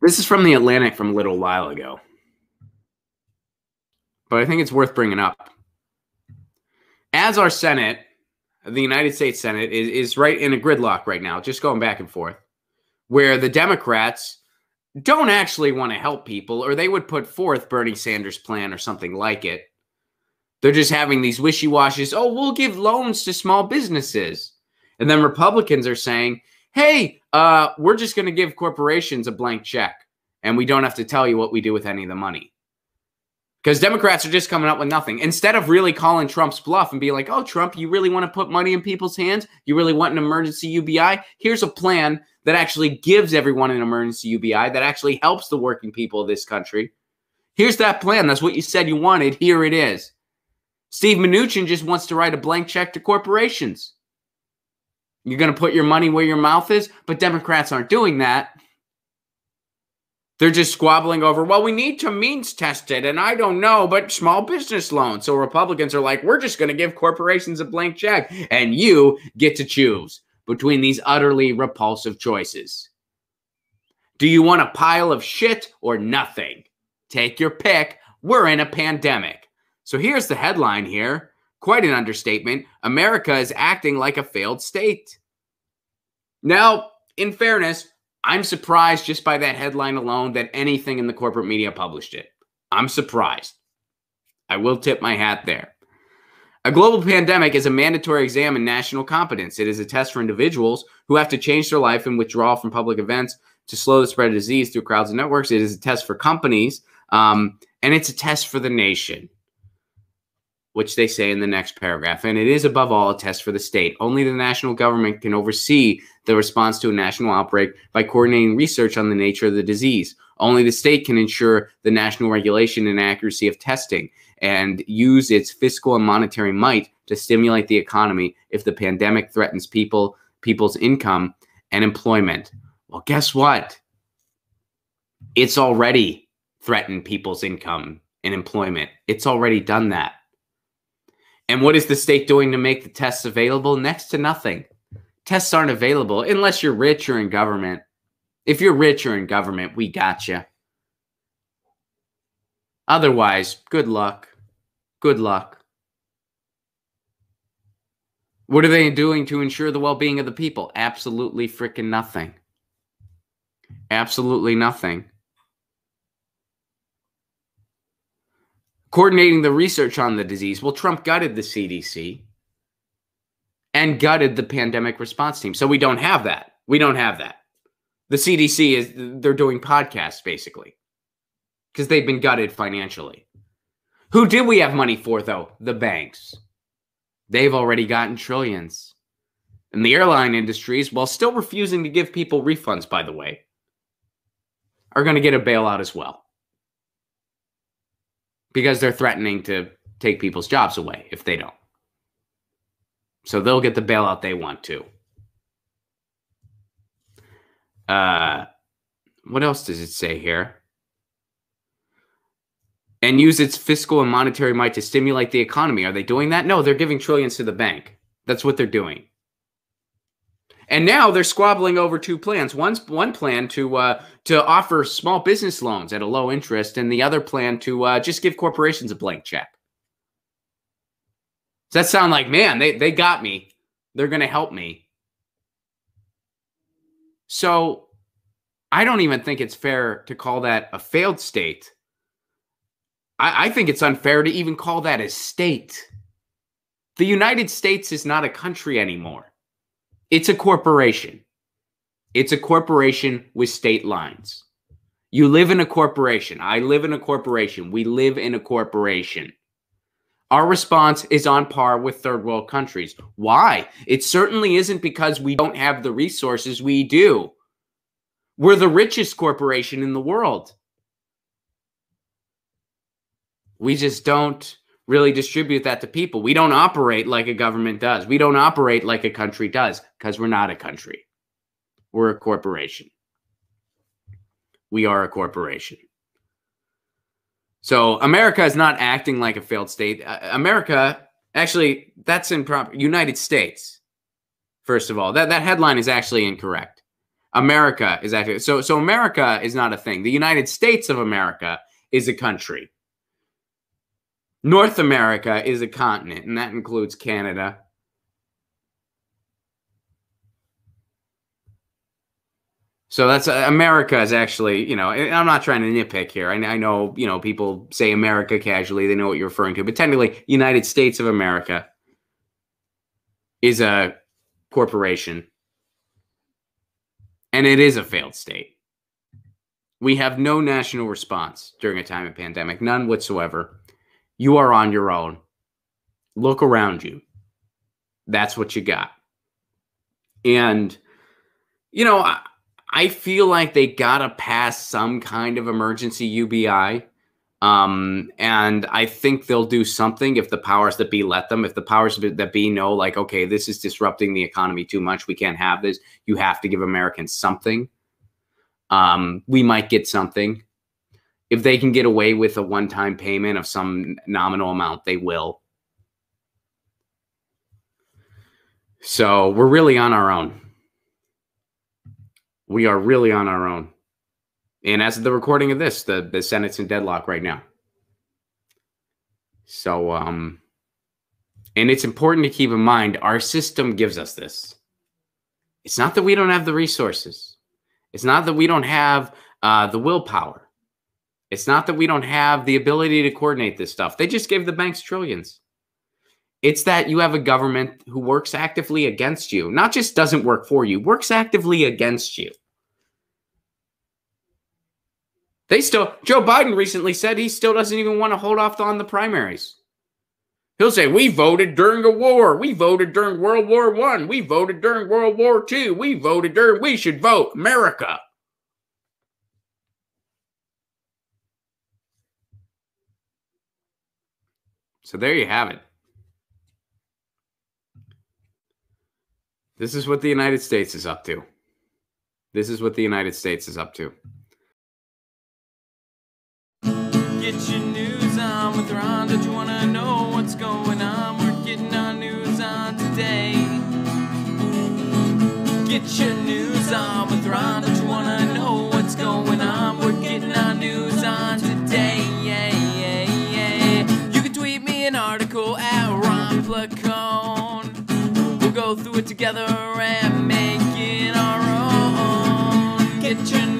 This is from The Atlantic from a little while ago, but I think it's worth bringing up. As our Senate, the United States Senate, is right in a gridlock right now, just going back and forth, where the Democrats don't actually want to help people, or they would put forth Bernie Sanders' plan or something like it. They're just having these wishy-washes, oh, we'll give loans to small businesses. And then Republicans are saying, hey, we're just going to give corporations a blank check, and we don't have to tell you what we do with any of the money. Because Democrats are just coming up with nothing. Instead of really calling Trump's bluff and being like, oh, Trump, you really want to put money in people's hands? You really want an emergency UBI? Here's a plan that actually gives everyone an emergency UBI, that actually helps the working people of this country. Here's that plan. That's what you said you wanted. Here it is. Steve Mnuchin just wants to write a blank check to corporations. You're going to put your money where your mouth is, but Democrats aren't doing that. They're just squabbling over, well, we need to means test it, and I don't know, but small business loans. So Republicans are like, we're just going to give corporations a blank check, and you get to choose between these utterly repulsive choices. Do you want a pile of shit or nothing? Take your pick. We're in a pandemic. So here's the headline here. Quite an understatement. America is acting like a failed state. Now, in fairness, I'm surprised just by that headline alone that anything in the corporate media published it. I'm surprised. I will tip my hat there. A global pandemic is a mandatory exam in national competence. It is a test for individuals who have to change their life and withdraw from public events to slow the spread of disease through crowds and networks. It is a test for companies, and it's a test for the nation, which they say in the next paragraph. And it is, above all, a test for the state. Only the national government can oversee the response to a national outbreak by coordinating research on the nature of the disease. Only the state can ensure the national regulation and accuracy of testing and use its fiscal and monetary might to stimulate the economy if the pandemic threatens people's income and employment. Well, guess what? It's already threatened people's income and employment. It's already done that. And what is the state doing to make the tests available? Next to nothing. Tests aren't available unless you're rich or in government. If you're rich or in government, we got you. Otherwise, good luck. Good luck. What are they doing to ensure the well-being of the people? Absolutely freaking nothing. Absolutely nothing. Coordinating the research on the disease. Well, Trump gutted the CDC and gutted the pandemic response team. So we don't have that. We don't have that. The CDC they're doing podcasts basically because they've been gutted financially. Who did we have money for though? The banks. They've already gotten trillions. And the airline industries, while still refusing to give people refunds, by the way, are going to get a bailout as well. Because they're threatening to take people's jobs away if they don't. So they'll get the bailout they want to. What else does it say here? And use its fiscal and monetary might to stimulate the economy. Are they doing that? No, they're giving trillions to the bank. That's what they're doing. And now they're squabbling over two plans. One plan to offer small business loans at a low interest, and the other plan to just give corporations a blank check. Does that sound like, man, they got me. They're going to help me. So I don't even think it's fair to call that a failed state. I think it's unfair to even call that a state. The United States is not a country anymore. It's a corporation. It's a corporation with state lines. You live in a corporation. I live in a corporation. We live in a corporation. Our response is on par with third world countries. Why? It certainly isn't because we don't have the resources. We do. We're the richest corporation in the world. We just don't really distribute that to people. We don't operate like a government does. We don't operate like a country does because we're not a country. We're a corporation. We are a corporation. So America is not acting like a failed state. America, actually, that's improper. United States, first of all. That headline is actually incorrect. America is actually so America is not a thing. The United States of America is a country. North America is a continent, and that includes Canada. So that's America is actually, you know, I'm not trying to nitpick here. I know, you know, people say America casually. They know what you're referring to. But technically, United States of America is a corporation. And it is a failed state. We have no national response during a time of pandemic, none whatsoever. You are on your own. Look around you. That's what you got. And, you know, I feel like they got to pass some kind of emergency UBI. And I think they'll do something if the powers that be let them. If the powers that be know, like, okay, this is disrupting the economy too much. We can't have this. You have to give Americans something. We might get something. If they can get away with a one-time payment of some nominal amount, they will. So we're really on our own. We are really on our own. And as of the recording of this, the Senate's in deadlock right now. So, and it's important to keep in mind, our system gives us this. It's not that we don't have the resources. It's not that we don't have the willpower. It's not that we don't have the ability to coordinate this stuff. They just gave the banks trillions. It's that you have a government who works actively against you. Not just doesn't work for you, works actively against you. Joe Biden recently said he still doesn't even want to hold off on the primaries. He'll say, we voted during a war. We voted during World War I. We voted during World War II. We should vote. America. So there you have it. This is what the United States is up to. This is what the United States is up to. Get your news on with Ron. Don't you want to know what's going on? We're getting our news on today. Get your news on with Ron. Don't you want to know what's going on? We're getting our news on today. Yeah, yeah, yeah. You can tweet me an article at Ron Placone. We'll go through it together and make it our own. Get your